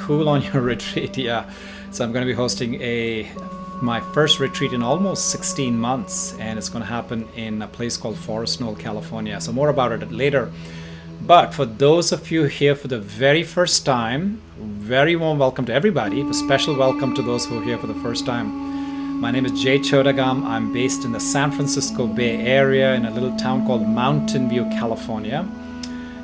cool on your retreat. Yeah. So I'm going to be hosting my first retreat in almost 16 months, and it's going to happen in a place called Forest Knoll, California. So more about it later. But for those of you here for the very first time, very warm welcome to everybody. A special welcome to those who are here for the first time. My name is Jay Chodagam. I'm based in the San Francisco Bay Area in a little town called Mountain View, California.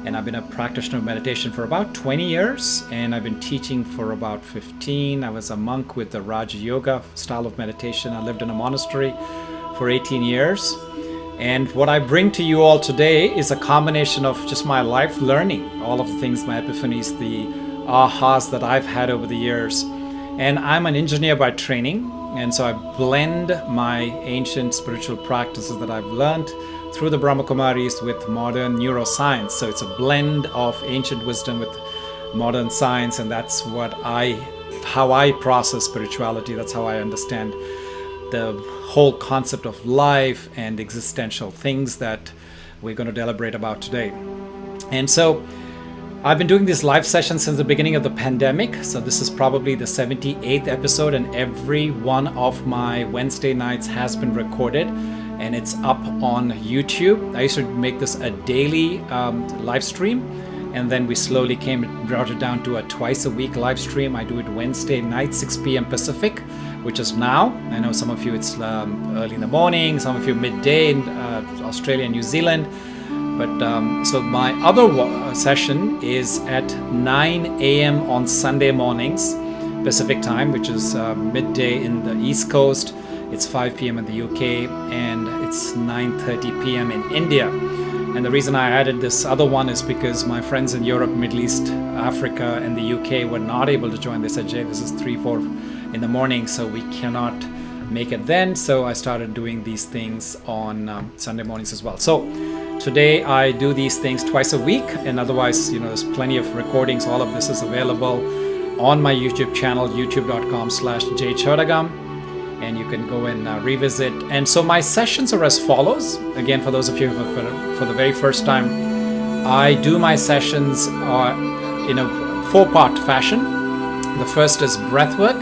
And I've been a practitioner of meditation for about 20 years, and I've been teaching for about 15. I was a monk with the Raja Yoga style of meditation. I lived in a monastery for 18 years. And what I bring to you all today is a combination of just my life learning, all of the things, my epiphanies, the ahas that I've had over the years. And I'm an engineer by training, and so I blend my ancient spiritual practices that I've learned through the Brahma Kumaris with modern neuroscience. So it's a blend of ancient wisdom with modern science, and that's how I process spirituality. That's how I understand the whole concept of life and existential things that we're going to deliberate about today. And so I've been doing these live sessions since the beginning of the pandemic. So this is probably the 78th episode, and every one of my Wednesday nights has been recorded and it's up on YouTube. I used to make this a daily live stream, and then we slowly brought it down to a twice a week live stream. I do it Wednesday night, 6 p.m. Pacific, which is now. I know some of you it's early in the morning, some of you midday in Australia and New Zealand. But so my other session is at 9 a.m. on Sunday mornings, Pacific time, which is midday in the East Coast. It's 5 p.m. in the UK, and it's 9:30 p.m. in India. And the reason I added this other one is because my friends in Europe, Middle East, Africa, and the UK were not able to join. They said, Jay, this is 3-4 in the morning, so we cannot make it then. So I started doing these things on Sunday mornings as well. So today I do these things twice a week, and otherwise, there's plenty of recordings. All of this is available on my YouTube channel, youtube.com/jchodagam, and you can go and revisit. And so my sessions are as follows. Again, for those of you for the very first time, I do my sessions in a 4-part fashion. The first is breathwork.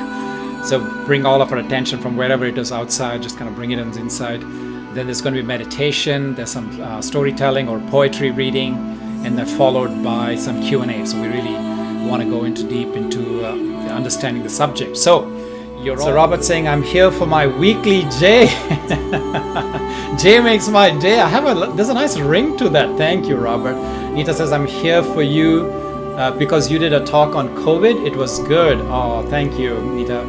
So bring all of our attention from wherever it is outside, just kind of bring it inside. Then there's going to be meditation, there's some storytelling or poetry reading, and then followed by some Q&A. So we really want to go deep into understanding the subject. So Robert saying, I'm here for my weekly J. J makes my day. There's a nice ring to that. Thank you, Robert. Nita says, I'm here for you because you did a talk on COVID. It was good. Oh, thank you, Nita.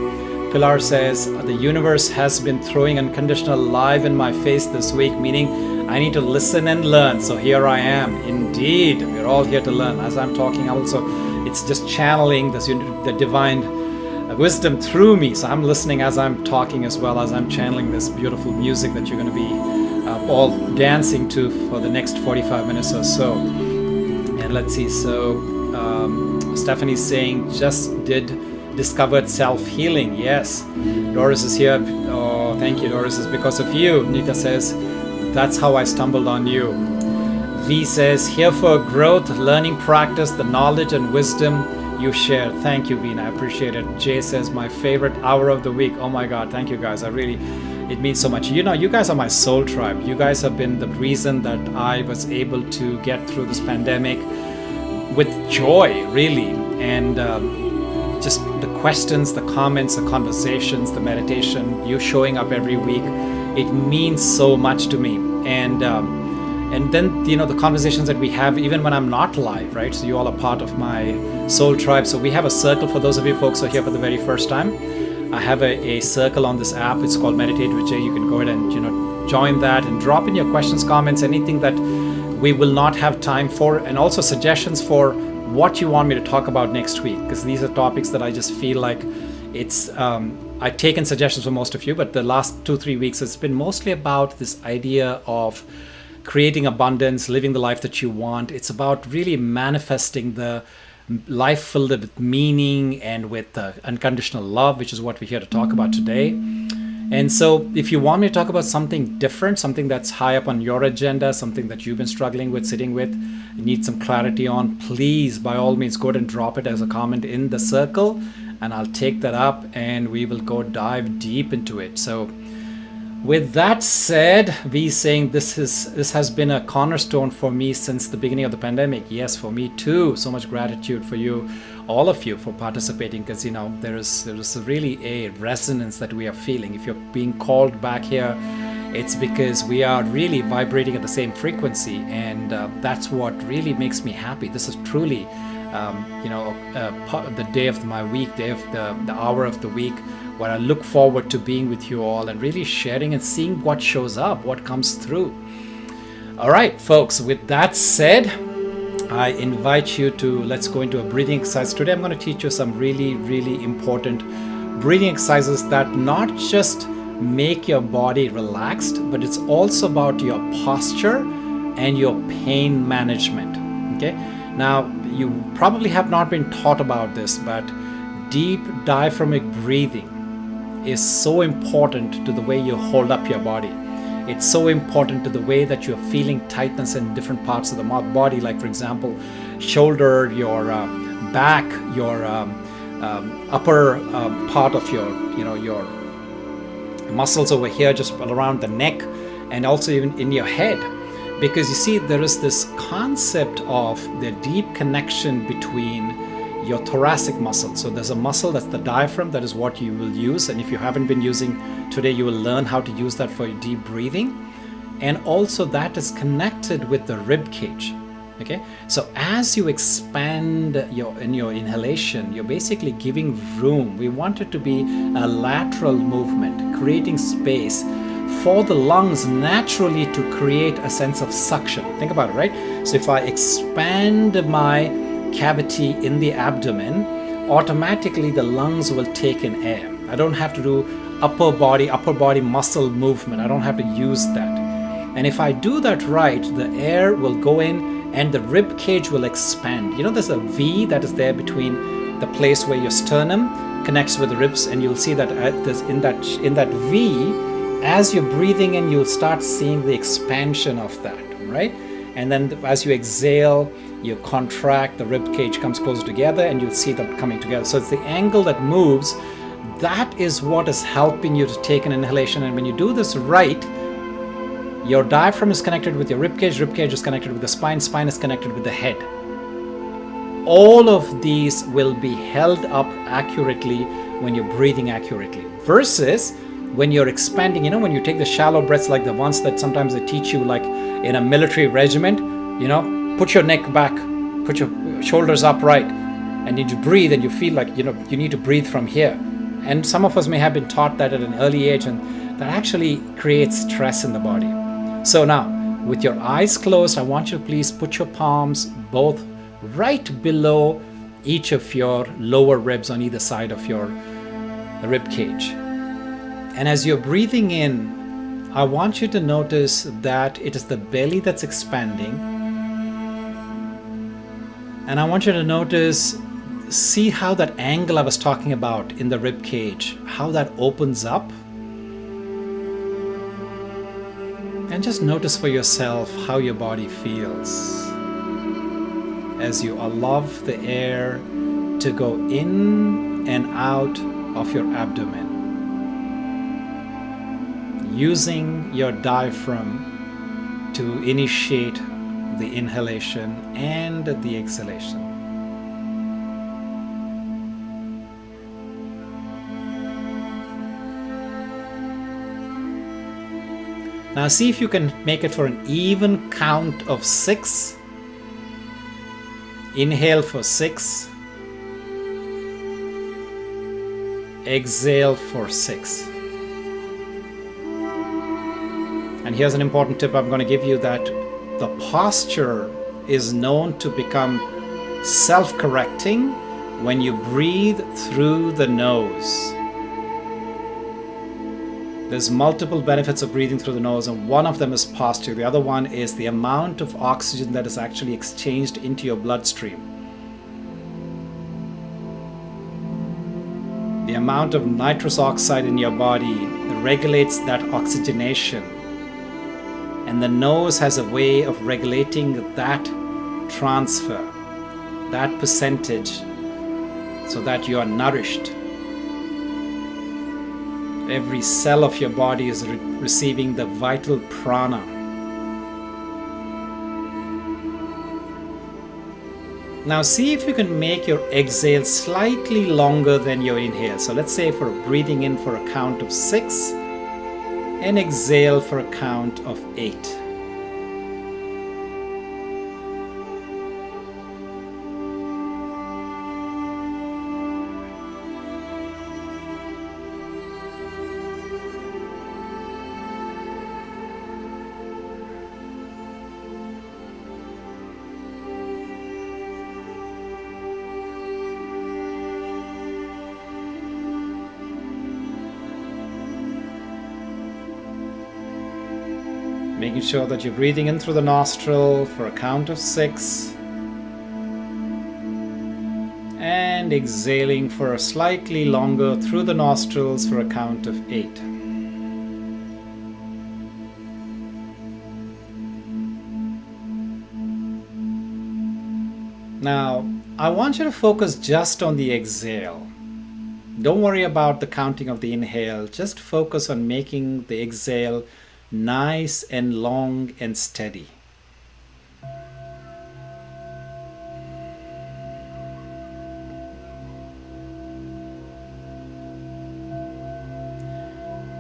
Pilar says, the universe has been throwing unconditional love in my face this week, meaning I need to listen and learn. So here I am. Indeed, we're all here to learn. As I'm talking, it's just channeling the divine wisdom through me. So I'm listening as I'm talking, as well as I'm channeling this beautiful music that you're going to be all dancing to for the next 45 minutes or so. And let's see. So Stephanie's saying, discovered self-healing. Yes. Doris is here. Oh, thank you, Doris. It's because of you. Nita says, that's how I stumbled on you. V says, here for growth, learning practice, the knowledge and wisdom you share. Thank you, Veena. I appreciate it. Jay says, my favorite hour of the week. Oh my God. Thank you, guys. It means so much. You guys are my soul tribe. You guys have been the reason that I was able to get through this pandemic with joy, really. And just the questions, the comments, the conversations, the meditation, you showing up every week, it means so much to me. And then, the conversations that we have, even when I'm not live, right? So you all are part of my soul tribe. So we have a circle for those of you folks who are here for the very first time. I have a circle on this app. It's called Meditate with Jay. You can go ahead and, join that and drop in your questions, comments, anything that we will not have time for, and also suggestions for what you want me to talk about next week, because these are topics that I just feel like it's I've taken suggestions from most of you, but the last 2-3 weeks it's been mostly about this idea of creating abundance, living the life that you want. It's about really manifesting the life filled with meaning and with unconditional love, which is what we're here to talk about today. And so if you want me to talk about something different, something that's high up on your agenda, something that you've been struggling with, sitting with, you need some clarity on, please, by all means, go ahead and drop it as a comment in the circle, and I'll take that up and we will go dive deep into it. So with that said, we saying this has been a cornerstone for me since the beginning of the pandemic. Yes, for me too. So much gratitude for you, all of you, for participating, because there is really a resonance that we are feeling. If you're being called back here, it's because we are really vibrating at the same frequency, and that's what really makes me happy. This is truly the day of my week, day of the hour of the week, where I look forward to being with you all and really sharing and seeing what shows up, what comes through. All right, folks, with that said, I invite you to, let's go into a breathing exercise. Today I'm going to teach you some really, really important breathing exercises that not just make your body relaxed, but it's also about your posture and your pain management. Okay, now you probably have not been taught about this, but deep diaphragmatic breathing is so important to the way you hold up your body. It's so important to the way that you're feeling tightness in different parts of the body, like for example, shoulder, your back, your upper part of your muscles over here, just around the neck, and also even in your head. Because you see, there is this concept of the deep connection between your thoracic muscle. So there's a muscle that's the diaphragm, that is what you will use. And if you haven't been using today, you will learn how to use that for deep breathing. And also that is connected with the rib cage. Okay, so as you expand in your inhalation, you're basically giving room. We want it to be a lateral movement, creating space for the lungs naturally to create a sense of suction. Think about it, right? So if I expand my cavity in the abdomen, automatically the lungs will take in air. I don't have to do upper body muscle movement. I don't have to use that. And if I do that right, the air will go in and the rib cage will expand. There's a V that is there between the place where your sternum connects with the ribs, and you'll see that in that V, as you're breathing in, you'll start seeing the expansion of that, right? And then as you exhale, you contract, the rib cage comes closer together, and you'll see them coming together. So it's the angle that moves. That is what is helping you to take an inhalation. And when you do this right, your diaphragm is connected with your rib cage is connected with the spine is connected with the head. All of these will be held up accurately when you're breathing accurately. Versus when you're expanding, when you take the shallow breaths, like the ones that sometimes they teach you, like in a military regiment, put your neck back, put your shoulders upright, and then you breathe, and you feel like, you need to breathe from here. And some of us may have been taught that at an early age, and that actually creates stress in the body. So now, with your eyes closed, I want you to please put your palms both right below each of your lower ribs on either side of your rib cage. And as you're breathing in, I want you to notice that it is the belly that's expanding. And I want you to see how that angle I was talking about in the rib cage, how that opens up. And just notice for yourself how your body feels as you allow the air to go in and out of your abdomen, using your diaphragm to initiate the inhalation and the exhalation. Now see if you can make it for an even count of 6. Inhale for 6. Exhale for 6. And here's an important tip I'm going to give you, that the posture is known to become self-correcting when you breathe through the nose. There's multiple benefits of breathing through the nose, and one of them is posture. The other one is the amount of oxygen that is actually exchanged into your bloodstream. The amount of nitrous oxide in your body regulates that oxygenation. And the nose has a way of regulating that transfer, that percentage, so that you are nourished. Every cell of your body is receiving the vital prana. Now see if you can make your exhale slightly longer than your inhale. So let's say for breathing in for a count of 6 and exhale for a count of 8. Making sure that you're breathing in through the nostril for a count of 6 and exhaling for a slightly longer through the nostrils for a count of 8. Now, I want you to focus just on the exhale. Don't worry about the counting of the inhale, just focus on making the exhale nice and long and steady.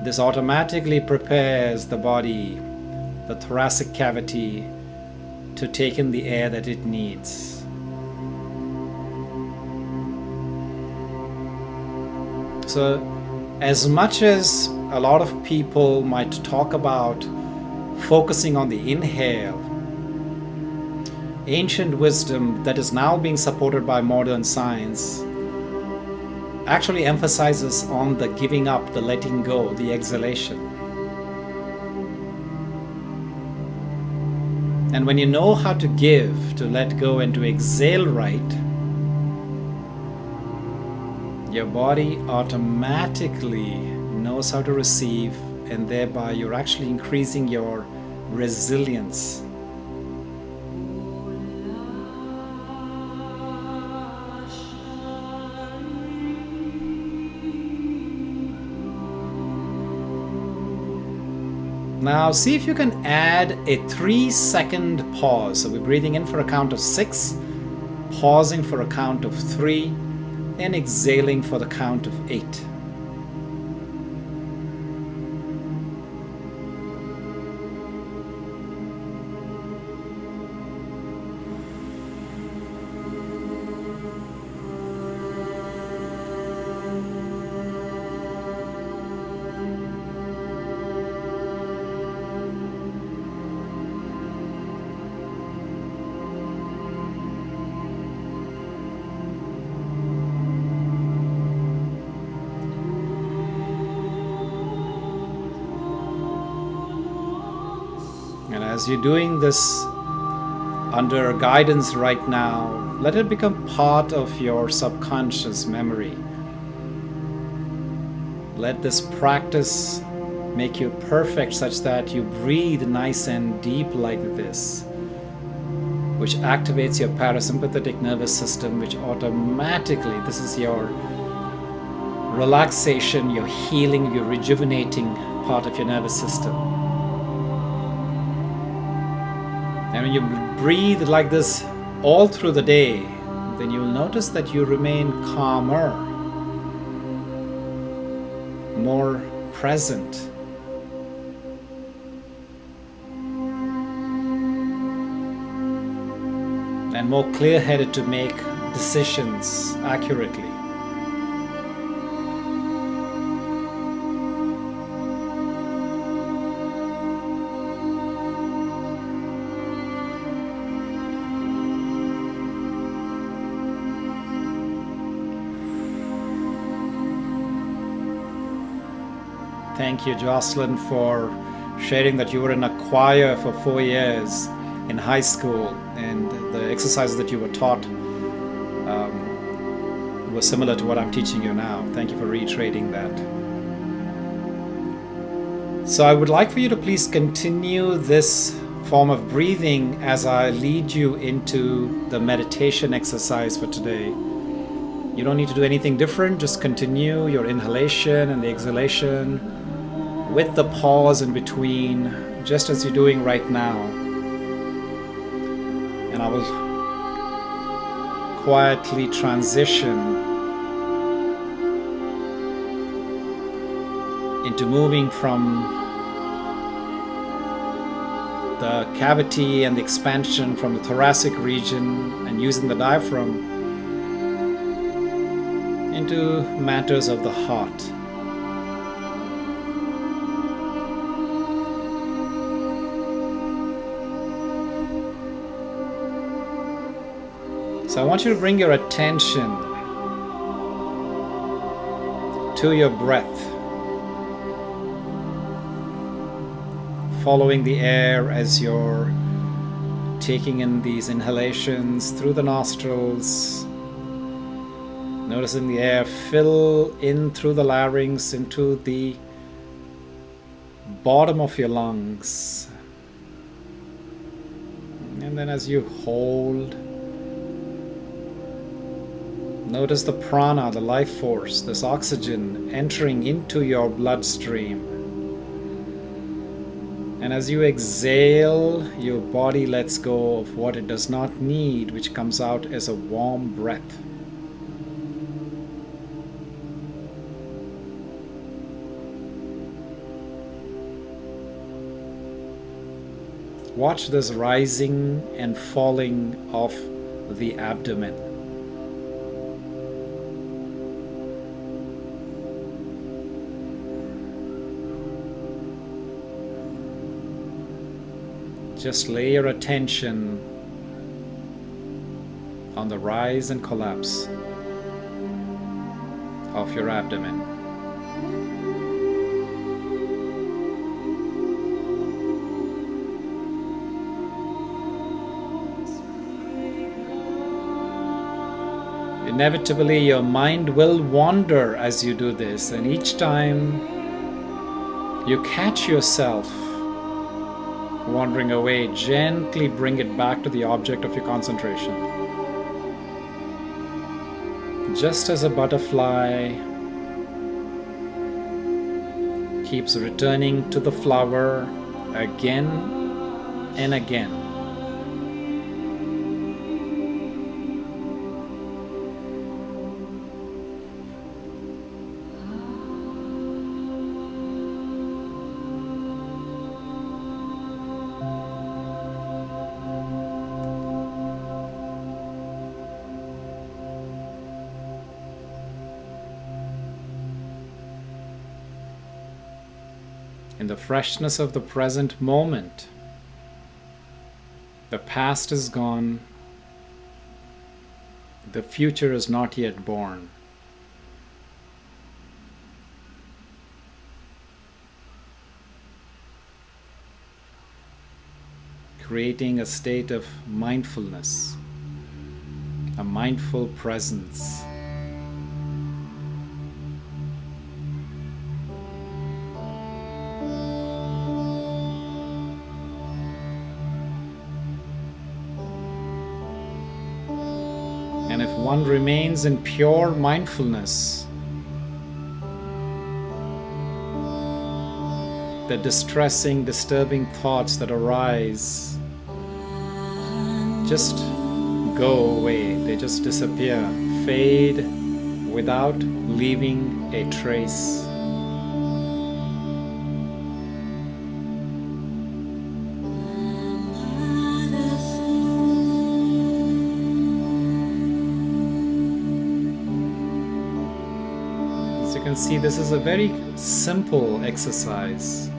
This automatically prepares the body, the thoracic cavity, to take in the air that it needs. So, as much as a lot of people might talk about focusing on the inhale, ancient wisdom that is now being supported by modern science actually emphasizes on the giving up, the letting go, the exhalation. And when you know how to give, to let go, and to exhale right, your body automatically knows how to receive, and thereby you're actually increasing your resilience. Now see if you can add a 3-second pause. So we're breathing in for a count of 6, pausing for a count of 3, and exhaling for the count of 8. And as you're doing this under guidance right now, let it become part of your subconscious memory. Let this practice make you perfect such that you breathe nice and deep like this, which activates your parasympathetic nervous system, which automatically, this is your relaxation, your healing, your rejuvenating part of your nervous system. And when you breathe like this all through the day, then you'll notice that you remain calmer, more present. And more clear-headed to make decisions accurately. Thank you, Jocelyn, for sharing that you were in a choir for 4 years in high school, and the exercises that you were taught was similar to what I'm teaching you now. Thank you for reiterating that. So I would like for you to please continue this form of breathing as I lead you into the meditation exercise for today. You don't need to do anything different, just continue your inhalation and the exhalation with the pause in between, just as you're doing right now. And I will quietly transition into moving from the cavity and the expansion from the thoracic region and using the diaphragm into matters of the heart. So I want you to bring your attention to your breath, following the air as you're taking in these inhalations through the nostrils, noticing the air fill in through the larynx into the bottom of your lungs. And then as you hold, notice the prana, the life force, this oxygen entering into your bloodstream. And as you exhale, your body lets go of what it does not need, which comes out as a warm breath. Watch this rising and falling of the abdomen. Just lay your attention on the rise and collapse of your abdomen. Inevitably, your mind will wander as you do this, and each time you catch yourself wandering away, gently bring it back to the object of your concentration. Just as a butterfly keeps returning to the flower again and again. In the freshness of the present moment, the past is gone, the future is not yet born. Creating a state of mindfulness, a mindful presence. And if one remains in pure mindfulness, the distressing, disturbing thoughts that arise just go away. They just disappear, fade without leaving a trace. As you can see, this is a very simple exercise.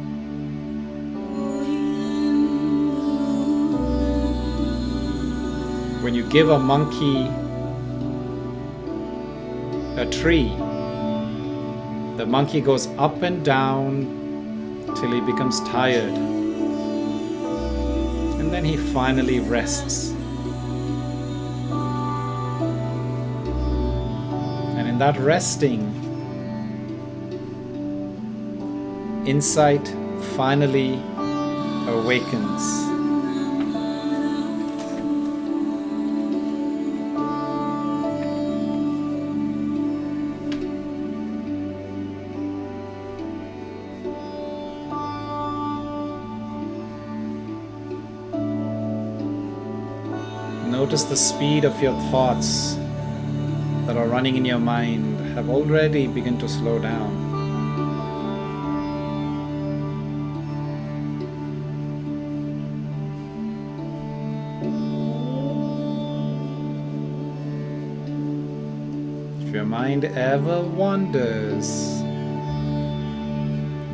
When you give a monkey a tree, the monkey goes up and down till he becomes tired, and then he finally rests. And that resting, insight finally awakens. Notice the speed of your thoughts that are running in your mind have already begun to slow down. If your mind ever wanders,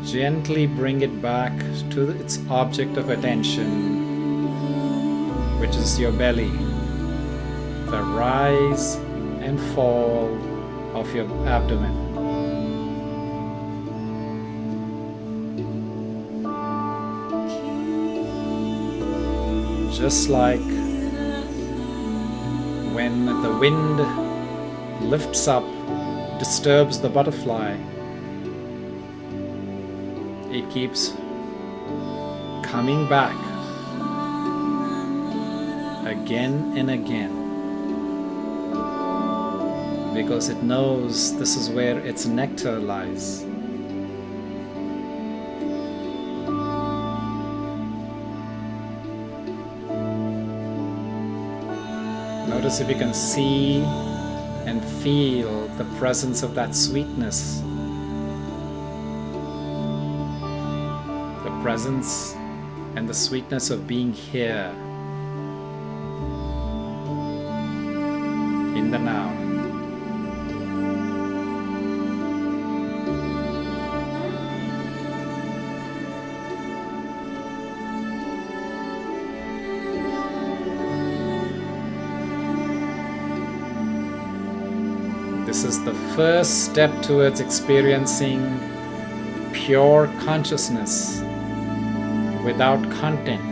gently bring it back to its object of attention, which is your belly, the rise and fall of your abdomen. Just like when the wind lifts up, disturbs the butterfly, it keeps coming back again and again, because it knows this is where its nectar lies. Notice if you can see and feel the presence of that sweetness, the presence and the sweetness of being here in the now. This is the first step towards experiencing pure consciousness without content.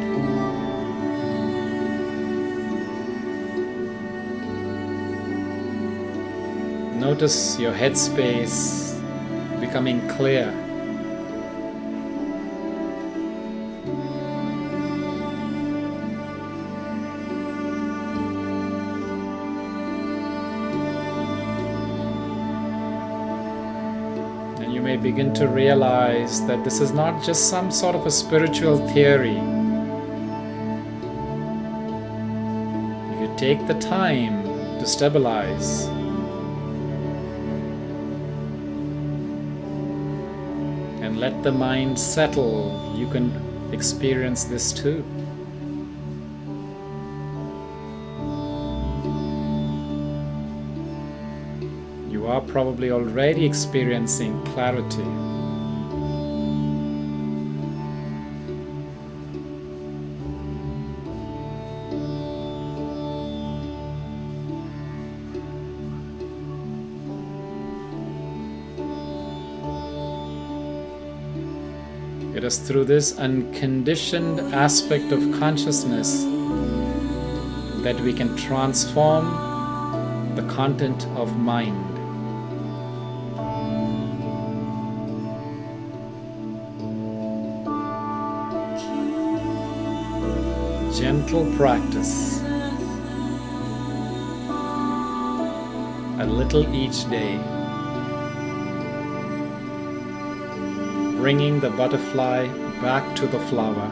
Notice your headspace becoming clear. And you may begin to realize that this is not just some sort of a spiritual theory. If you take the time to stabilize, and let the mind settle, you can experience this too. You are probably already experiencing clarity. It is through this unconditioned aspect of consciousness that we can transform the content of mind. Gentle practice, a little each day, bringing the butterfly back to the flower.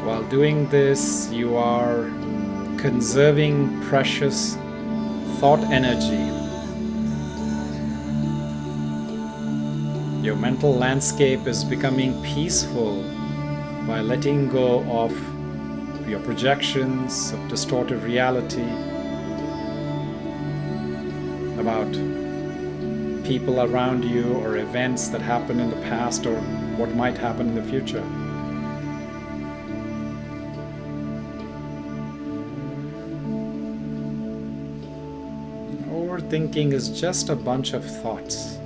While doing this, you are conserving precious thought energy. Your mental landscape is becoming peaceful by letting go of your projections of distorted reality about people around you or events that happened in the past or what might happen in the future. Overthinking is just a bunch of thoughts.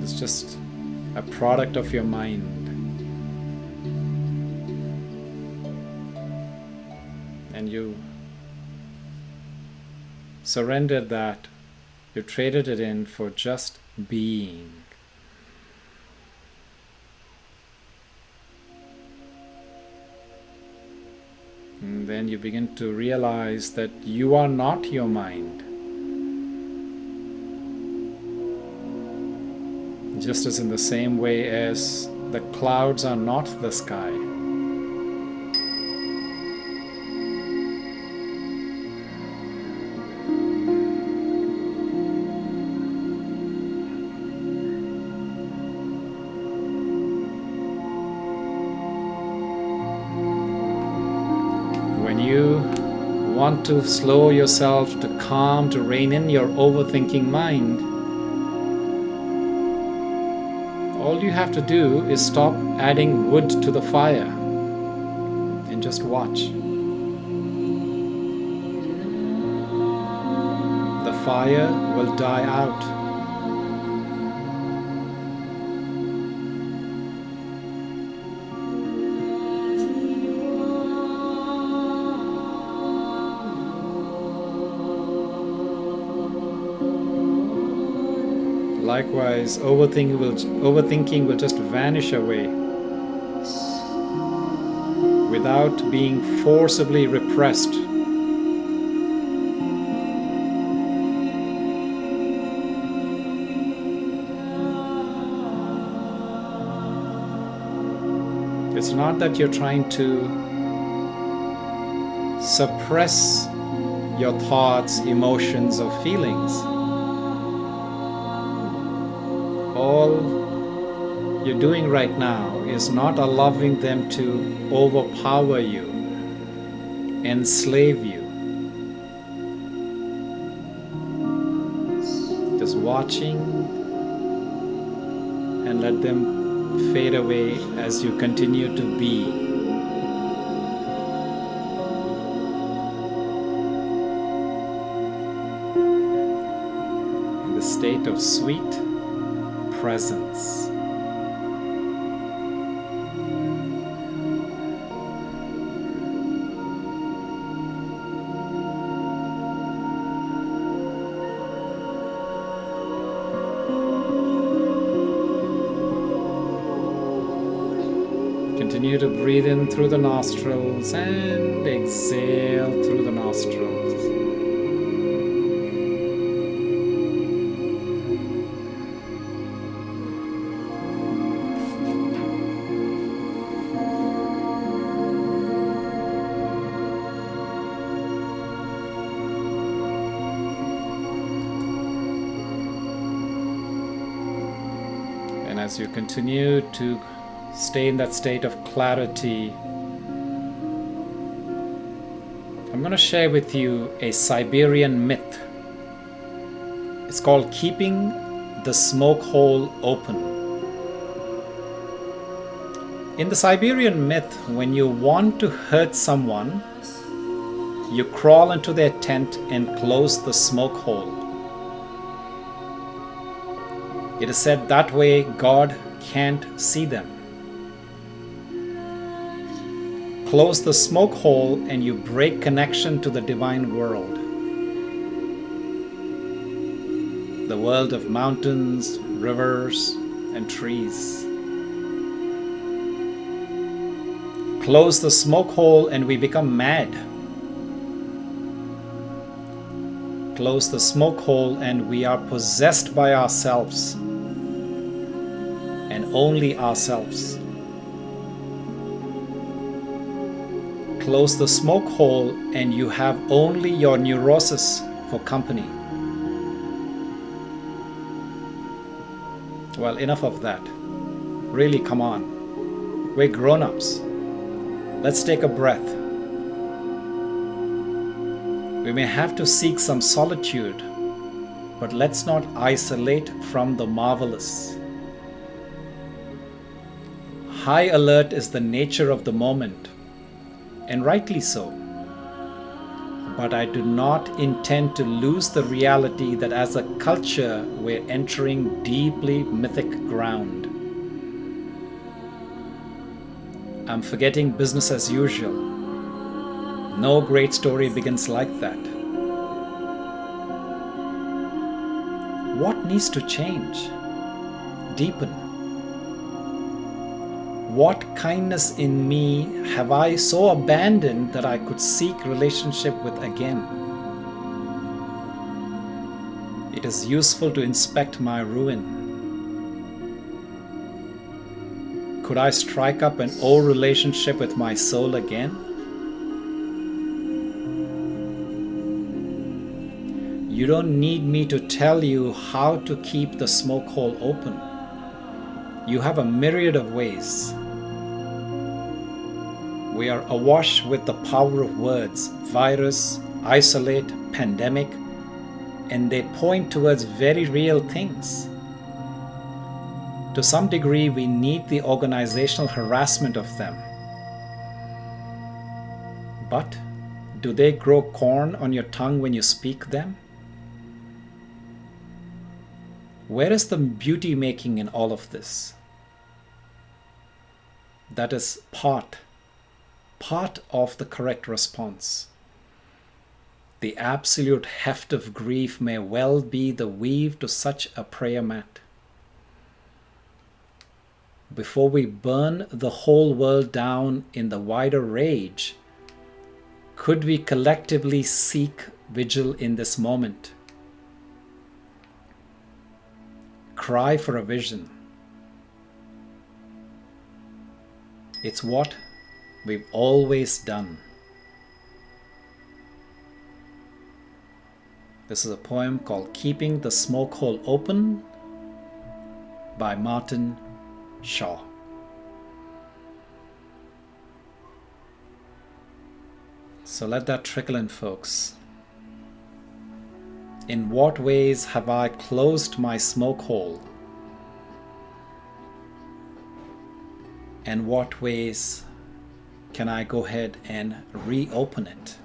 It's just a product of your mind. And you surrendered that, you traded it in for just being. And then you begin to realize that you are not your mind. Just as in the same way as the clouds are not the sky. When you want to slow yourself to calm, to rein in your overthinking mind, all you have to do is stop adding wood to the fire and just watch. The fire will die out. Likewise, overthinking will just vanish away without being forcibly repressed. It's not that you're trying to suppress your thoughts, emotions, or feelings. All you're doing right now is not allowing them to overpower you, enslave you. Just watching and let them fade away as you continue to be. In the state of sweet presence. Continue to breathe in through the nostrils and exhale through the nostrils. And as you continue to stay in that state of clarity, I'm going to share with you a Siberian myth. It's called keeping the smoke hole open. In the Siberian myth, when you want to hurt someone, you crawl into their tent and close the smoke hole. It is said that way God can't see them. Close the smoke hole and you break connection to the divine world. The world of mountains, rivers, and trees. Close the smoke hole and we become mad. Close the smoke hole and we are possessed by ourselves and only ourselves. Close the smoke hole and you have only your neurosis for company. Well, enough of that. Really, come on. We're grown-ups. Let's take a breath. We may have to seek some solitude, but let's not isolate from the marvelous. High alert is the nature of the moment, and rightly so. But I do not intend to lose the reality that as a culture we're entering deeply mythic ground. I'm forgetting business as usual. No great story begins like that. What needs to change? Deepen. What kindness in me have I so abandoned that I could seek relationship with again? It is useful to inspect my ruin. Could I strike up an old relationship with my soul again? You don't need me to tell you how to keep the smoke hole open. You have a myriad of ways. We are awash with the power of words, virus, isolate, pandemic, and they point towards very real things. To some degree, we need the organizational harassment of them. But do they grow corn on your tongue when you speak them? Where is the beauty making in all of this? That is part of the correct response. The absolute heft of grief may well be the weave to such a prayer mat. Before we burn the whole world down in the wider rage, could we collectively seek vigil in this moment? Cry for a vision. It's what we've always done. This is a poem called Keeping the Smoke Hole Open by Martin Shaw. So let that trickle in, folks. In what ways have I closed my smoke hole? And what ways can I go ahead and reopen it?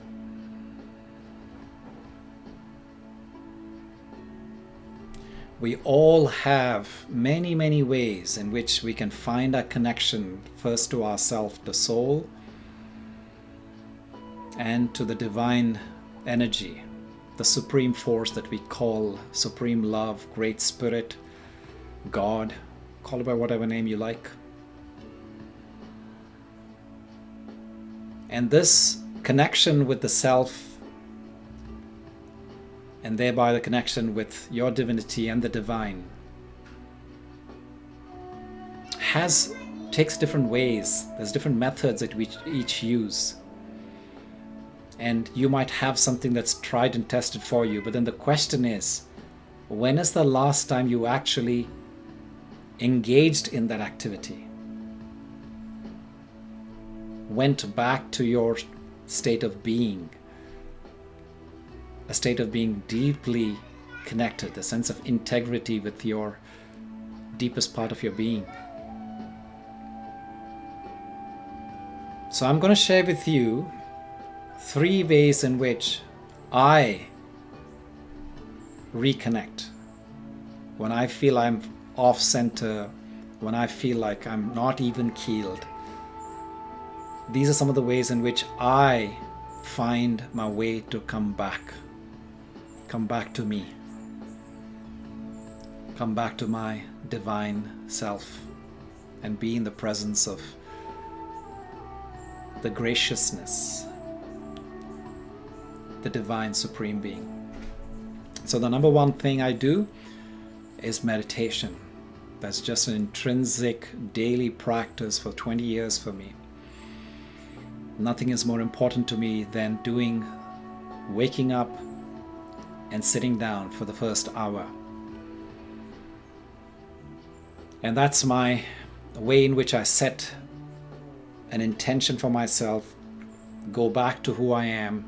We all have many, many ways in which we can find our connection first to ourself, the soul, and to the divine energy, the supreme force that we call supreme love, great spirit, God, call it by whatever name you like. And this connection with the self, and thereby the connection with your divinity and the divine, takes different ways. There's different methods that we each use. And you might have something that's tried and tested for you, but then the question is, when is the last time you actually engaged in that activity? Went back to your state of being, a state of being deeply connected, a sense of integrity with your deepest part of your being. So I'm going to share with you 3 ways in which I reconnect when I feel I'm off center, when I feel like I'm not even keeled. These are some of the ways in which I find my way to come back to me, come back to my divine self, and be in the presence of the graciousness, the divine supreme being. So the number one thing I do is meditation. That's just an intrinsic daily practice for 20 years for me. Nothing is more important to me than waking up and sitting down for the first hour. And that's my way in which I set an intention for myself, go back to who I am,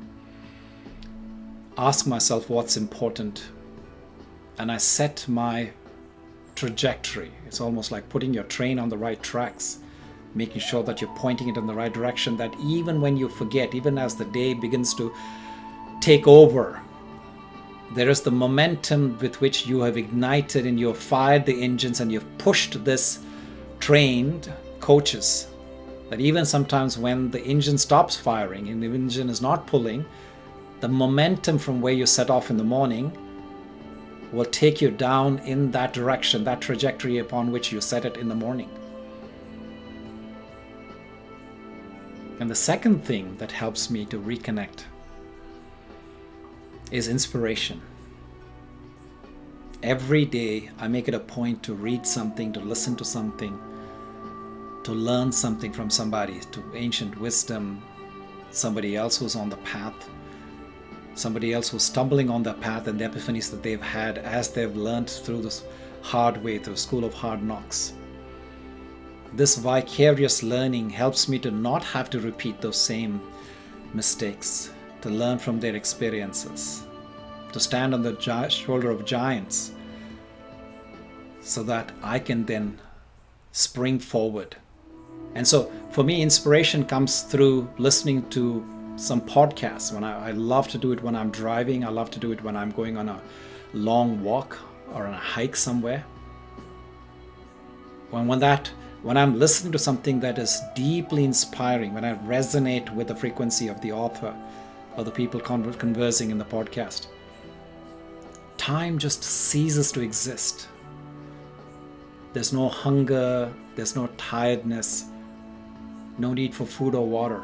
ask myself what's important, and I set my trajectory. It's almost like putting your train on the right tracks, making sure that you're pointing it in the right direction, that even when you forget, even as the day begins to take over, there is the momentum with which you have ignited and you have fired the engines and you've pushed this trained coaches, that even sometimes when the engine stops firing and the engine is not pulling, the momentum from where you set off in the morning will take you down in that direction, that trajectory upon which you set it in the morning. And the second thing that helps me to reconnect is inspiration. Every day I make it a point to read something, to listen to something, to learn something from somebody, to ancient wisdom, somebody else who's on the path, somebody else who's stumbling on the path, and the epiphanies that they've had as they've learned through this hard way, through school of hard knocks. This vicarious learning helps me to not have to repeat those same mistakes, to learn from their experiences, to stand on the shoulder of giants so that I can then spring forward. And so for me, inspiration comes through listening to some podcasts. I love to do it when I'm driving. I love to do it when I'm going on a long walk or on a hike somewhere. When I'm listening to something that is deeply inspiring, when I resonate with the frequency of the author or the people conversing in the podcast, time just ceases to exist. There's no hunger, there's no tiredness, no need for food or water.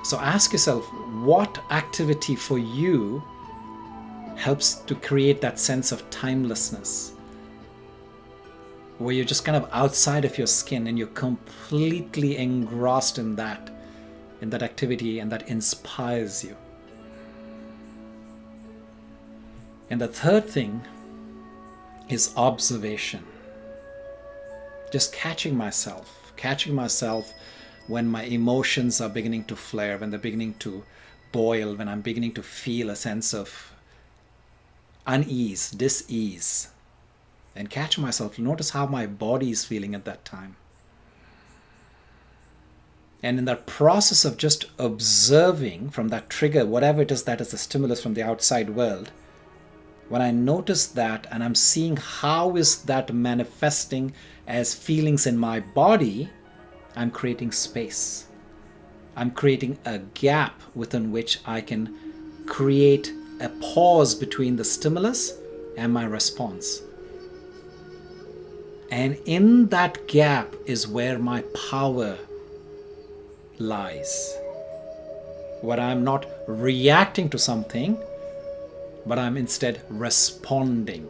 So ask yourself, what activity for you helps to create that sense of timelessness, where you're just kind of outside of your skin and you're completely engrossed in that activity, and that inspires you. And the third thing is observation. Just catching myself when my emotions are beginning to flare, when they're beginning to boil, when I'm beginning to feel a sense of unease, dis-ease, and catch myself, notice how my body is feeling at that time. And in that process of just observing from that trigger, whatever it is that is the stimulus from the outside world, when I notice that and I'm seeing how is that manifesting as feelings in my body, I'm creating space. I'm creating a gap within which I can create a pause between the stimulus and my response. And in that gap is where my power lies. Where I'm not reacting to something, but I'm instead responding.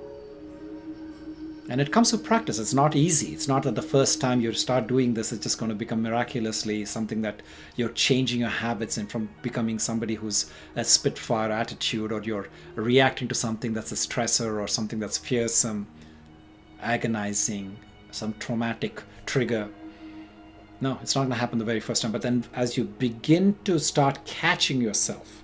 And it comes with practice. It's not easy. It's not that the first time you start doing this, it's just going to become miraculously something that you're changing your habits and from becoming somebody who's a spitfire attitude, or you're reacting to something that's a stressor or something that's fearsome, agonizing, some traumatic trigger. No, it's not going to happen the very first time. But then as you begin to start catching yourself,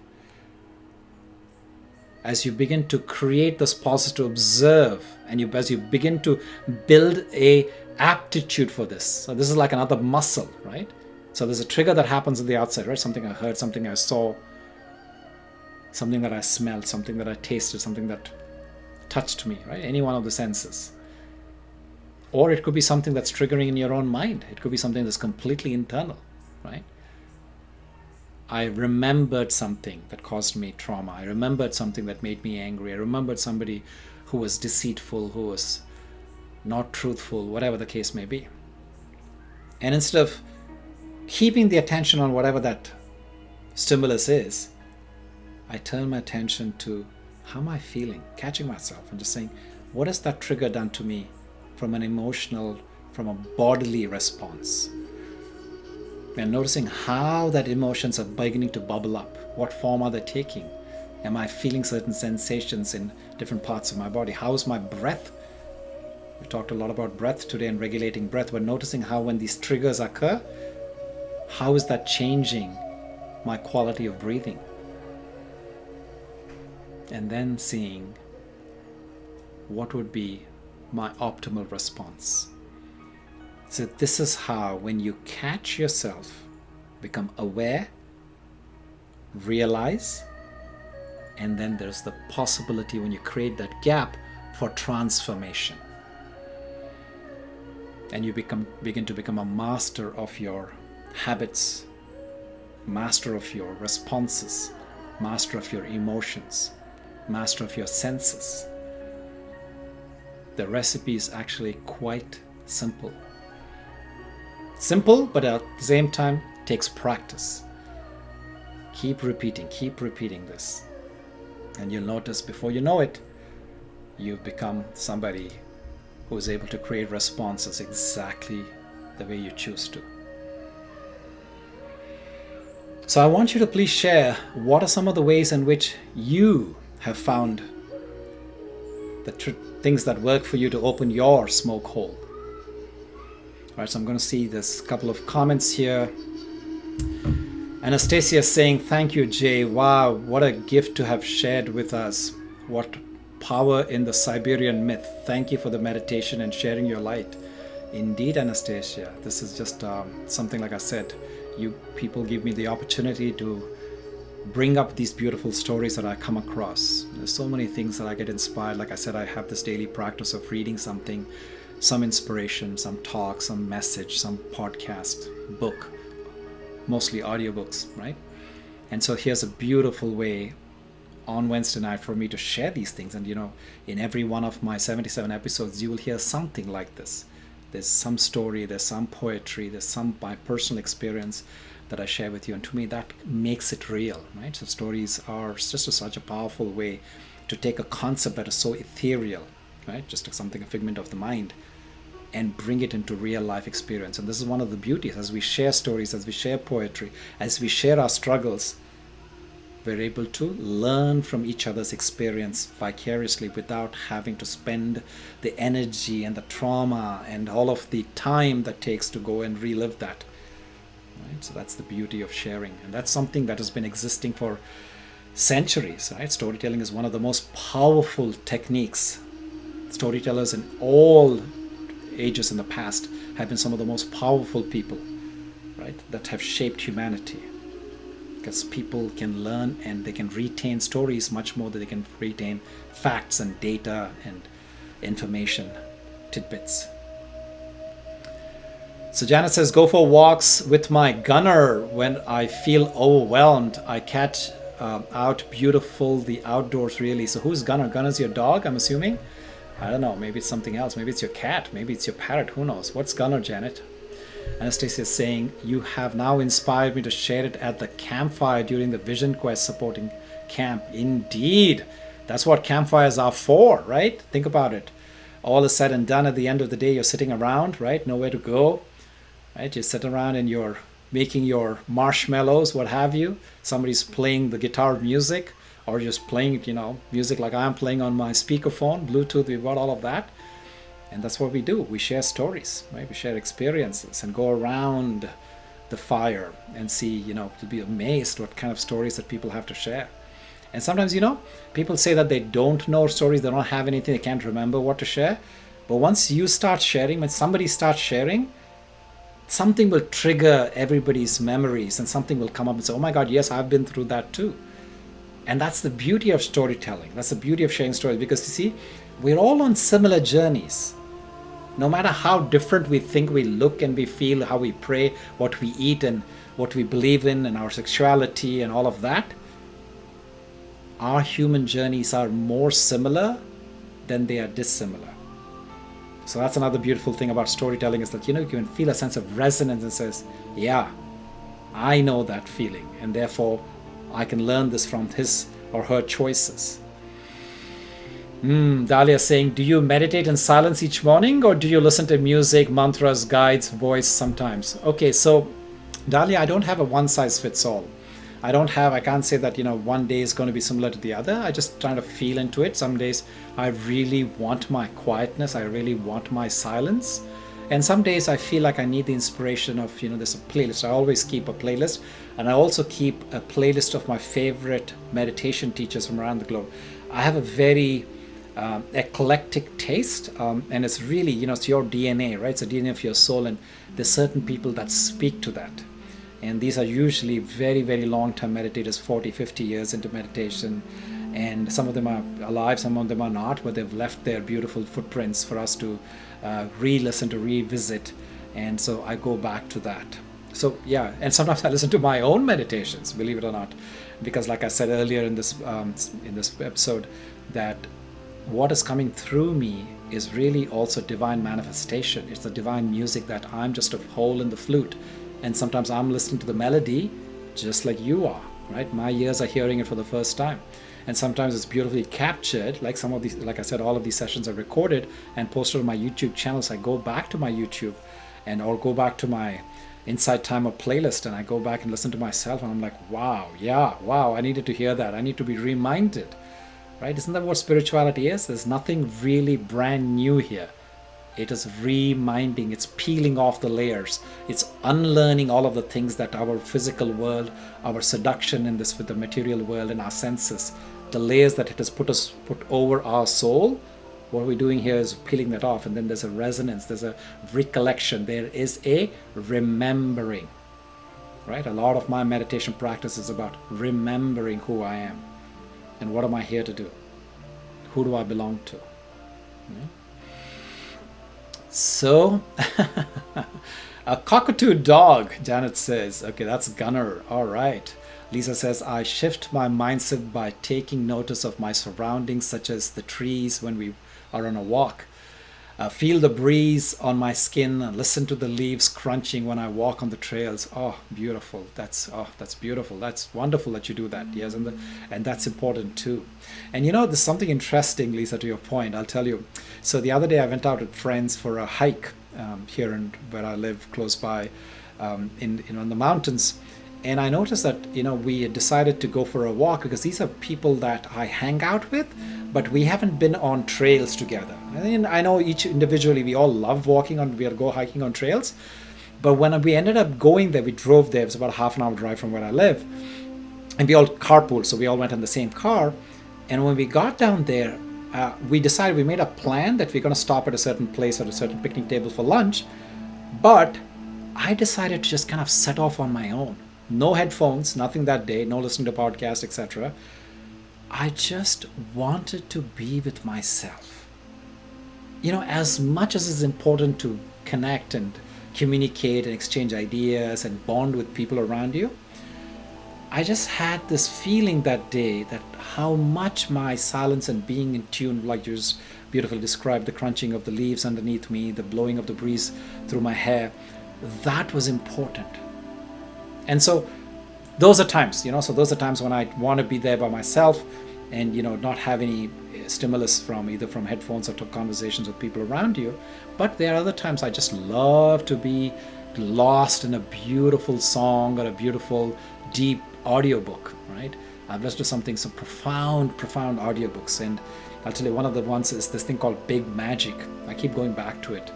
as you begin to create this pause to observe, and as you begin to build a aptitude for this. So this is like another muscle, right? So there's a trigger that happens on the outside, right? Something I heard, something I saw, something that I smelled, something that I tasted, something that touched me, right? Any one of the senses. Or it could be something that's triggering in your own mind. It could be something that's completely internal, right? I remembered something that caused me trauma. I remembered something that made me angry. I remembered somebody who was deceitful, who was not truthful, whatever the case may be. And instead of keeping the attention on whatever that stimulus is, I turn my attention to how am I feeling, catching myself and just saying, what has that trigger done to me from an emotional, from a bodily response? And noticing how that emotions are beginning to bubble up. What form are they taking? Am I feeling certain sensations in different parts of my body? How is my breath? We talked a lot about breath today and regulating breath, but noticing how when these triggers occur, how is that changing my quality of breathing? and then seeing what would be my optimal response. So this is how, when you catch yourself, become aware, realize, and then there's the possibility when you create that gap for transformation. And you begin to become a master of your habits, master of your responses, master of your emotions, master of your senses. The recipe is actually quite simple. Simple, but at the same time, takes practice. Keep repeating this. And you'll notice before you know it, you've become somebody who is able to create responses exactly the way you choose to. So I want you to please share what are some of the ways in which you have found the things that work for you to open your smoke hole. All right, so I'm going to see this couple of comments here. Anastasia is saying, thank you, Jay. Wow, what a gift to have shared with us. What power in the Siberian myth. Thank you for the meditation and sharing your light. Indeed, Anastasia, this is just something, like I said, you people give me the opportunity to bring up these beautiful stories that I come across. There's so many things that I get inspired. Like I said, I have this daily practice of reading something, some inspiration, some talk, some message, some podcast, book, mostly audiobooks, right? And so here's a beautiful way on Wednesday night for me to share these things. And in every one of my 77 episodes, you will hear something like this. There's some story, there's some poetry, there's some my personal experience that I share with you. And to me, that makes it real, right? So stories are just such a powerful way to take a concept that is so ethereal, right? Just something, a figment of the mind, and bring it into real life experience. And this is one of the beauties. As we share stories, as we share poetry, as we share our struggles, we're able to learn from each other's experience vicariously without having to spend the energy and the trauma and all of the time that takes to go and relive that. Right? So that's the beauty of sharing. And that's something that has been existing for centuries. Right? Storytelling is one of the most powerful techniques. Storytellers in all ages in the past have been some of the most powerful people, right, that have shaped humanity. Because people can learn and they can retain stories much more than they can retain facts and data and information tidbits. So Janet says, go for walks with my gunner when I feel overwhelmed. I catch out beautiful the outdoors, really. So who's Gunner? Gunner's your dog, I'm assuming? I don't know, maybe it's something else. Maybe it's your cat, maybe it's your parrot, who knows? What's Gunner, Janet? Anastasia is saying, you have now inspired me to share it at the campfire during the Vision Quest supporting camp. Indeed, that's what campfires are for, right? Think about it. All is said and done, at the end of the day, you're sitting around, right? Nowhere to go, right? You sit around and you're making your marshmallows, what have you. Somebody's playing the guitar music, or just playing, music like I'm playing on my speakerphone, Bluetooth, we've got all of that. And that's what we do. We share stories, right? We share experiences and go around the fire and see, to be amazed what kind of stories that people have to share. And sometimes, people say that they don't know stories, they don't have anything, they can't remember what to share. But once you start sharing, when somebody starts sharing, something will trigger everybody's memories and something will come up and say, oh my God, yes, I've been through that too. And that's the beauty of storytelling. That's the beauty of sharing stories, because you see, we're all on similar journeys. No matter how different we think we look and we feel, how we pray, what we eat and what we believe in and our sexuality and all of that, our human journeys are more similar than they are dissimilar. So that's another beautiful thing about storytelling, is that you can feel a sense of resonance and says, yeah, I know that feeling, and therefore I can learn this from his or her choices. Dahlia saying, do you meditate in silence each morning, or do you listen to music, mantras, guides, voice sometimes? Okay, so Dahlia, I don't have a one size fits all. I can't say that, one day is going to be similar to the other. I just try to feel into it. Some days I really want my quietness. I really want my silence. And some days I feel like I need the inspiration of, there's a playlist. I always keep a playlist. And I also keep a playlist of my favorite meditation teachers from around the globe. I have a very eclectic taste, and it's really, it's your DNA, right? It's the DNA of your soul, and there's certain people that speak to that. And these are usually very, very long-term meditators, 40, 50 years into meditation. And some of them are alive, some of them are not, but they've left their beautiful footprints for us to re-listen, to revisit. And so I go back to that. So yeah, and sometimes I listen to my own meditations, believe it or not, because like I said earlier in this episode, that what is coming through me is really also divine manifestation. It's the divine music that I'm just a hole in the flute, and sometimes I'm listening to the melody just like you are, right? My ears are hearing it for the first time, and sometimes it's beautifully captured. Like some of these, like I said, all of these sessions are recorded and posted on my YouTube channel. So I go back to my YouTube or go back to my Inside Timer playlist, and I go back and listen to myself, and I'm like, wow, yeah, wow, I needed to hear that. I need to be reminded, right? Isn't that what spirituality is? There's nothing really brand new here. It is reminding, it's peeling off the layers. It's unlearning all of the things that our physical world, our seduction in this with the material world and our senses, the layers that it has put over our soul. What we're doing here is peeling that off, and then there's a resonance, there's a recollection, there is a remembering, right? A lot of my meditation practice is about remembering who I am and what am I here to do? Who do I belong to? Yeah. So, a cockatoo dog, Janet says. Okay, that's Gunner. All right. Lisa says, I shift my mindset by taking notice of my surroundings, such as the trees when we are on a walk. Feel the breeze on my skin and listen to the leaves crunching when I walk on the trails. Oh, beautiful. That's beautiful. That's wonderful that you do that. Yes, and that's important too. And there's something interesting, Lisa, to your point. I'll tell you. So the other day I went out with friends for a hike here where I live close by in the mountains. And I noticed that, we had decided to go for a walk because these are people that I hang out with, but we haven't been on trails together. And I know each individually, we all love go hiking on trails. But when we ended up going there, we drove there. It was about a half an hour drive from where I live. And we all carpooled, so we all went in the same car. And when we got down there, we made a plan that we're going to stop at a certain place, at a certain picnic table for lunch. But I decided to just kind of set off on my own. No headphones, nothing that day, no listening to podcasts, etc. I just wanted to be with myself. As much as it's important to connect and communicate and exchange ideas and bond with people around you, I just had this feeling that day that how much my silence and being in tune, like you just beautifully described, the crunching of the leaves underneath me, the blowing of the breeze through my hair, that was important. And so those are times, those are times when I want to be there by myself and, not have any stimulus from headphones or to conversations with people around you. But there are other times I just love to be lost in a beautiful song or a beautiful, deep audiobook, right? I've listened to some profound audiobooks. And I'll tell you, one of the ones is this thing called Big Magic. I keep going back to it.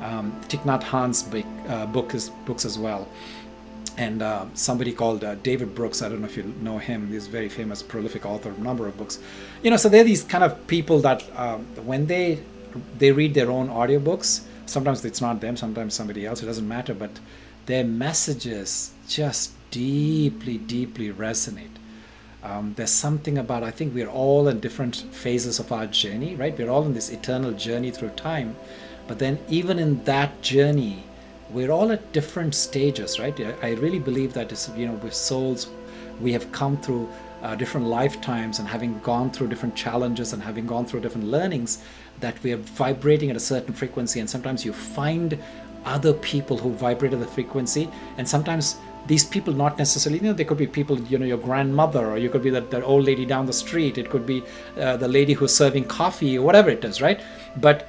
Thich Nhat Hanh's books as well. And somebody called David Brooks, I don't know if you know him, he's a very famous, prolific author of a number of books. So they're these kind of people that when they read their own audiobooks, sometimes it's not them, sometimes somebody else, it doesn't matter, but their messages just deeply resonate. There's something about, I think we're all in different phases of our journey, right? We're all in this eternal journey through time. But then even in that journey, we're all at different stages, right? I really believe that with souls, we have come through different lifetimes, and having gone through different challenges and having gone through different learnings, that we are vibrating at a certain frequency. And sometimes you find other people who vibrate at the frequency, and sometimes these people not necessarily, they could be people, your grandmother, or you could be that old lady down the street. It could be the lady who's serving coffee or whatever it is, right? But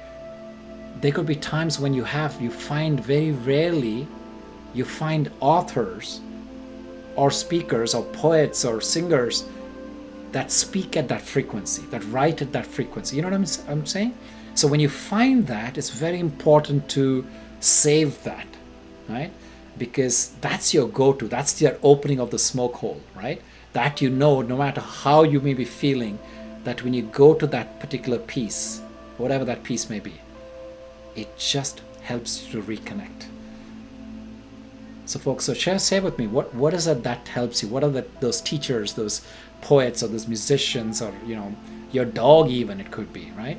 there could be times when you find very rarely, you find authors or speakers or poets or singers that speak at that frequency, that write at that frequency. You know what I'm saying? So when you find that, it's very important to save that, right? Because that's your go-to, that's your opening of the smoke hole, right? That no matter how you may be feeling, that when you go to that particular piece, whatever that piece may be, it just helps you to reconnect. So folks, so share with me, what is it that helps you? What are those teachers, those poets, or those musicians, or your dog even, it could be, right?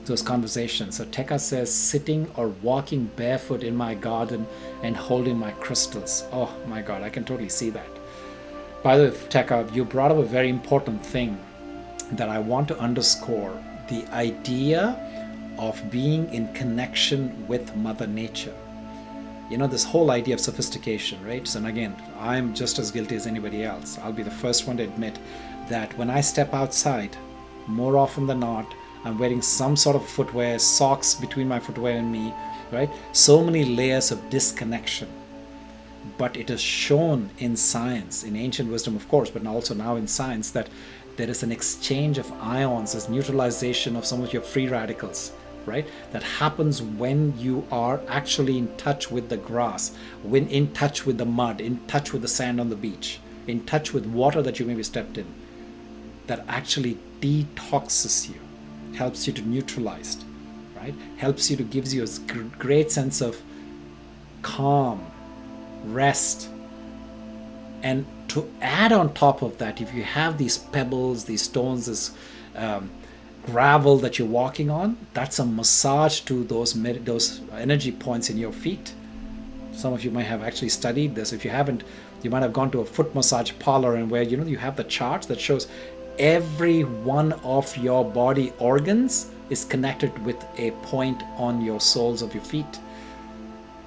Those conversations. So Tekka says, sitting or walking barefoot in my garden and holding my crystals. Oh my God, I can totally see that. By the way, Tekka, you brought up a very important thing that I want to underscore: the idea of being in connection with Mother Nature. This whole idea of sophistication, right? So, and again, I'm just as guilty as anybody else. I'll be the first one to admit that when I step outside, more often than not, I'm wearing some sort of footwear, socks between my footwear and me, right? So many layers of disconnection. But it is shown in science, in ancient wisdom, of course, but also now in science, that there is an exchange of ions, this neutralization of some of your free radicals, right? That happens when you are actually in touch with the grass, when in touch with the mud, in touch with the sand on the beach, in touch with water that you maybe stepped in, that actually detoxes you, helps you to neutralize, right? Helps you to, gives you a great sense of calm, rest. And to add on top of that, if you have these pebbles, these stones, this gravel that you're walking on, that's a massage to those energy points in your feet. Some of you might have actually studied this. If you haven't, you might have gone to a foot massage parlor, and where you have the charts that shows every one of your body organs is connected with a point on your soles of your feet.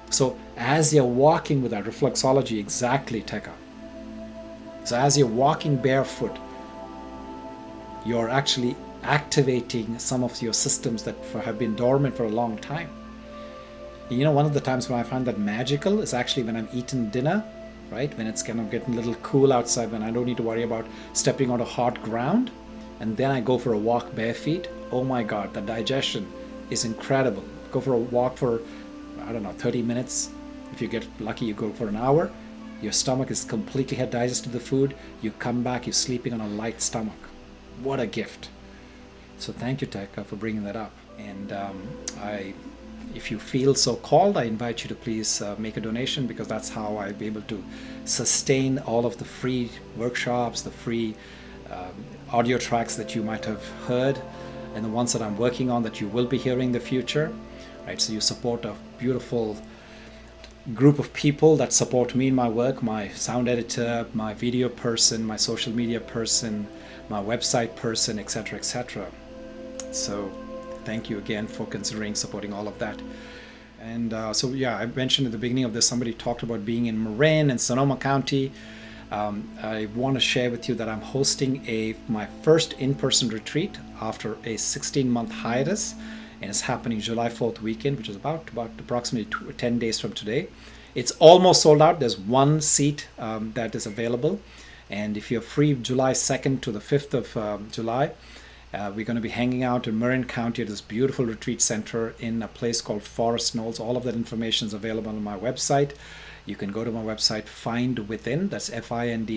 So as you're walking with that reflexology, exactly, Tekka. So as you're walking barefoot, you're actually activating some of your systems that have been dormant for a long time. And one of the times when I find that magical is actually when I'm eating dinner, right? When it's kind of getting a little cool outside, when I don't need to worry about stepping on a hot ground, and then I go for a walk bare feet. Oh my God, the digestion is incredible. Go for a walk for, 30 minutes. If you get lucky, you go for an hour. Your stomach is completely had digested the food. You come back, you're sleeping on a light stomach. What a gift. So thank you, Tekka, for bringing that up. And if you feel so called, I invite you to please make a donation, because that's how I'll be able to sustain all of the free workshops, the free audio tracks that you might have heard, and the ones that I'm working on that you will be hearing in the future. Right? So you support a beautiful group of people that support me in my work: my sound editor, my video person, my social media person, my website person, etc., etc. So thank you again for considering supporting all of that. And I mentioned at the beginning of this, somebody talked about being in Marin and Sonoma County. I want to share with you that I'm hosting my first in-person retreat after a 16-month hiatus, and it's happening July 4th weekend, which is about approximately 10 days from today. It's almost sold out. There's one seat that is available, and if you're free July 2nd to the 5th of July, we're going to be hanging out in Marin County at this beautiful retreat center in a place called Forest Knolls. All of that information is available on my website. You can go to my website, Find Within. That's FINDWITH.IN.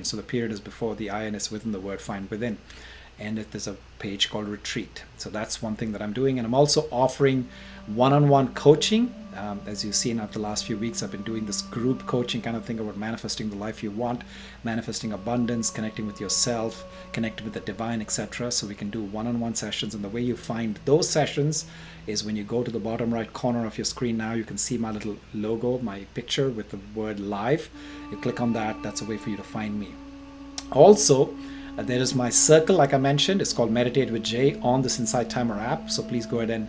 So the period is before the IN is within the word Find Within. And there's a page called Retreat. So that's one thing that I'm doing. And I'm also offering one-on-one coaching. As you've seen after the last few weeks, I've been doing this group coaching kind of thing about manifesting the life you want, manifesting abundance, connecting with yourself, connecting with the divine, etc. So we can do one-on-one sessions. And the way you find those sessions is when you go to the bottom right corner of your screen now, you can see my little logo, my picture with the word live. You click on that. That's a way for you to find me. Also, there is my circle, like I mentioned. It's called Meditate with Jay on this Insight Timer app. So please go ahead and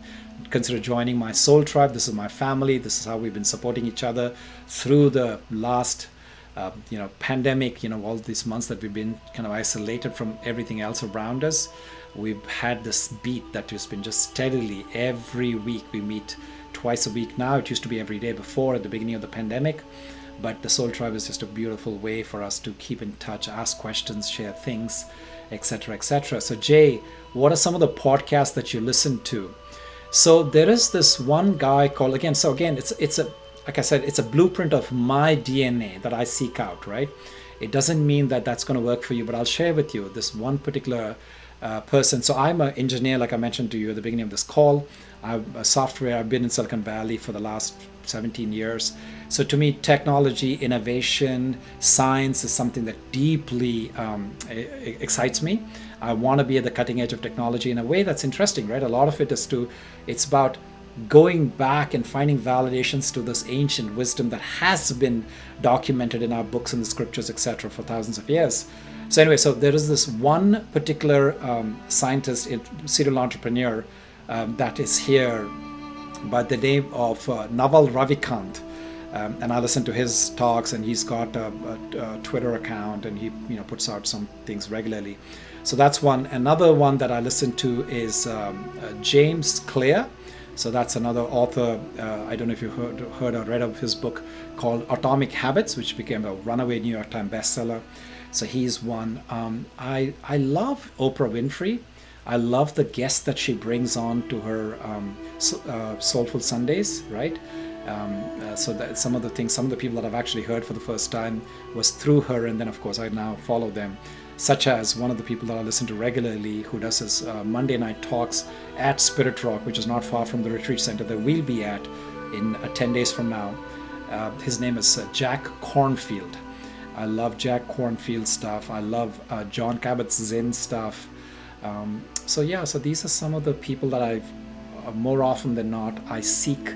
consider joining my soul tribe. This is my family. This is how we've been supporting each other through the last pandemic, all these months that we've been kind of isolated from everything else around us. We've had this beat that has been just steadily every week. We meet twice a week now. It used to be every day before at the beginning of the pandemic. But the Soul Tribe is just a beautiful way for us to keep in touch, ask questions, share things, etc., etc. So Jay, what are some of the podcasts that you listen to? So there is this one guy called, it's a like I said, it's a blueprint of my DNA that I seek out, right? It doesn't mean that that's going to work for you, but I'll share with you this one particular person. So I'm an engineer, like I mentioned to you at the beginning of this call. I'm a software. I've been in Silicon Valley for the last 17 years. So to me, technology, innovation, science is something that deeply excites me. I want to be at the cutting edge of technology in a way that's interesting, right? A lot of it it's about going back and finding validations to this ancient wisdom that has been documented in our books and the scriptures, etc., for thousands of years. So anyway, so there is this one particular scientist, serial entrepreneur that is here by the name of Naval Ravikant. And I listen to his talks, and he's got a Twitter account, and he puts out some things regularly. So that's one. Another one that I listen to is James Clear. So that's another author. I don't know if you heard or read of his book called Atomic Habits, which became a runaway New York Times bestseller. So he's one. I love Oprah Winfrey. I love the guests that she brings on to her Soulful Sundays, right? So that some of the people that I've actually heard for the first time was through her, and then of course I now follow them, such as one of the people that I listen to regularly who does his Monday night talks at Spirit Rock, which is not far from the retreat center that we'll be at in 10 days from now. His name is Jack Kornfield. I love Jack Kornfield stuff. I love John Kabat Zinn stuff. So these are some of the people that more often than not, I seek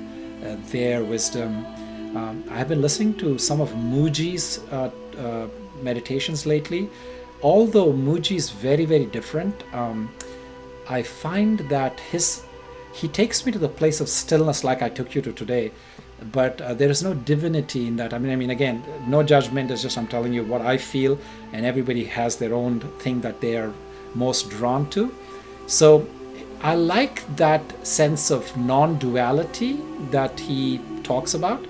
their wisdom. I have been listening to some of Muji's meditations lately. Although Muji is very, very different, I find that he takes me to the place of stillness like I took you to today, but there is no divinity in that. I mean, again, no judgment. It's just I'm telling you what I feel, and everybody has their own thing that they are most drawn to. So I like that sense of non-duality that he talks about.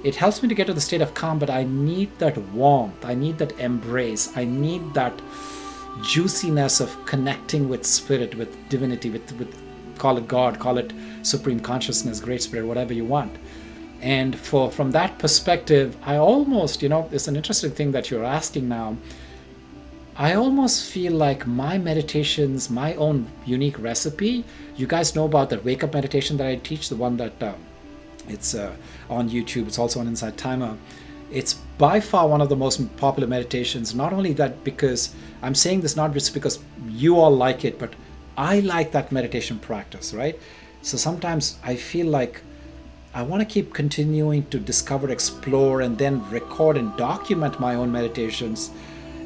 It helps me to get to the state of calm, but I need that warmth. I need that embrace. I need that juiciness of connecting with spirit, with divinity, with call it God, call it supreme consciousness, great spirit, whatever you want. And from that perspective, I almost, it's an interesting thing that you're asking now. I almost feel like my meditations, my own unique recipe. You guys know about that wake-up meditation that I teach, the one that it's on YouTube. It's also on Inside Timer. It's by far one of the most popular meditations. Not only that, because I'm saying this not just because you all like it, but I like that meditation practice, right? So sometimes I feel like I want to keep continuing to discover, explore, and then record and document my own meditations,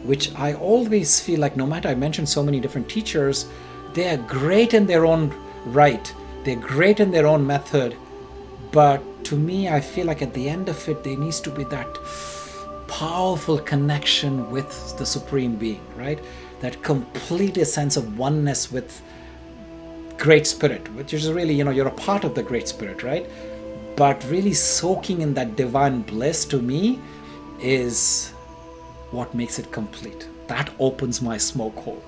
which I always feel like, no matter I mentioned so many different teachers, they are great in their own right. They're great in their own method. But to me, I feel like at the end of it, there needs to be that powerful connection with the Supreme Being, right? That complete sense of oneness with Great Spirit, which is really, you're a part of the Great Spirit, right? But really soaking in that divine bliss, to me, is what makes it complete. That opens my smoke hole.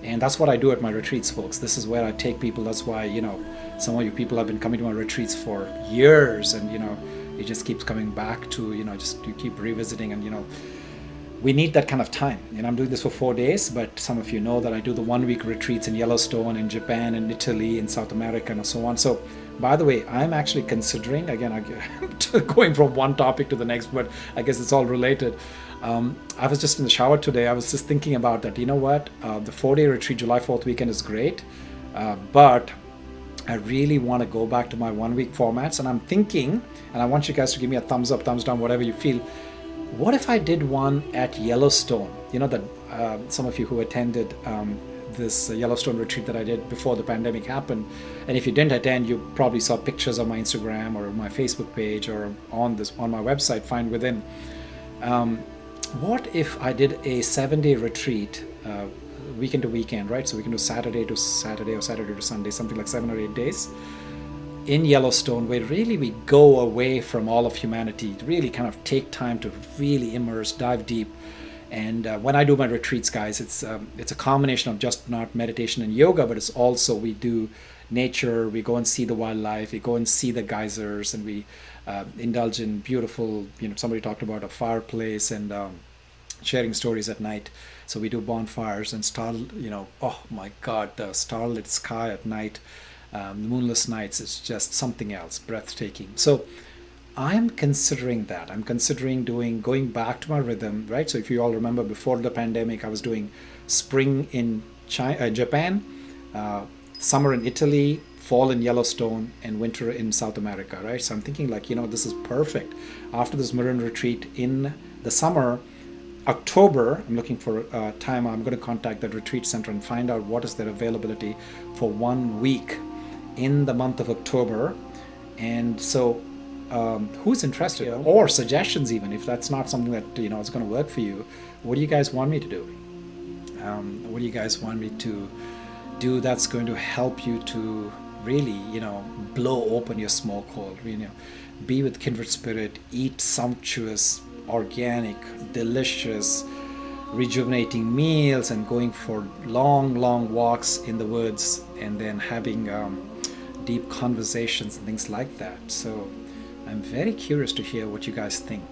And that's what I do at my retreats, folks. This is where I take people. That's why, some of you people have been coming to my retreats for years, and, it just keeps coming back to, you keep revisiting, and, we need that kind of time. I'm doing this for 4 days, but some of you know that I do the 1 week retreats in Yellowstone, in Japan, in Italy, in South America, and so on. So, by the way, I'm actually considering, again, going from one topic to the next, but I guess it's all related. I was just in the shower today. I was just thinking about that. You know what? The 4-day retreat, July 4th weekend is great, but I really want to go back to my 1 week formats. And I'm thinking, and I want you guys to give me a thumbs up, thumbs down, whatever you feel. What if I did one at Yellowstone? That some of you who attended this Yellowstone retreat that I did before the pandemic happened, and if you didn't attend, you probably saw pictures on my Instagram or my Facebook page or on my website, Find Within. What if I did a 7-day retreat, weekend to weekend, right? So we can do Saturday to Saturday or Saturday to Sunday, something like 7 or 8 days in Yellowstone, where really we go away from all of humanity, really kind of take time to really immerse, dive deep. And when I do my retreats, guys, it's a combination of just not meditation and yoga, but it's also we do nature, we go and see the wildlife, we go and see the geysers, and we indulge in beautiful, somebody talked about a fireplace and sharing stories at night. So we do bonfires and oh my God, the starlit sky at night, moonless nights is just something else, breathtaking. So I'm considering that. I'm considering going back to my rhythm, right? So if you all remember, before the pandemic, I was doing spring in Japan, uh, summer in Italy, fall in Yellowstone, and winter in South America, right? So I'm thinking like, this is perfect. After this Marin retreat in the summer, October, I'm looking for time. I'm going to contact that retreat center and find out what is their availability for 1 week in the month of October. And so, who's interested, or suggestions, even if that's not something that is going to work for you? What do you guys want me to do? What do you guys want me to do that's going to help you to really, blow open your smoke hole? Be with kindred spirit, eat sumptuous, organic, delicious, rejuvenating meals, and going for long, long walks in the woods, and then having deep conversations and things like that. So I'm very curious to hear what you guys think.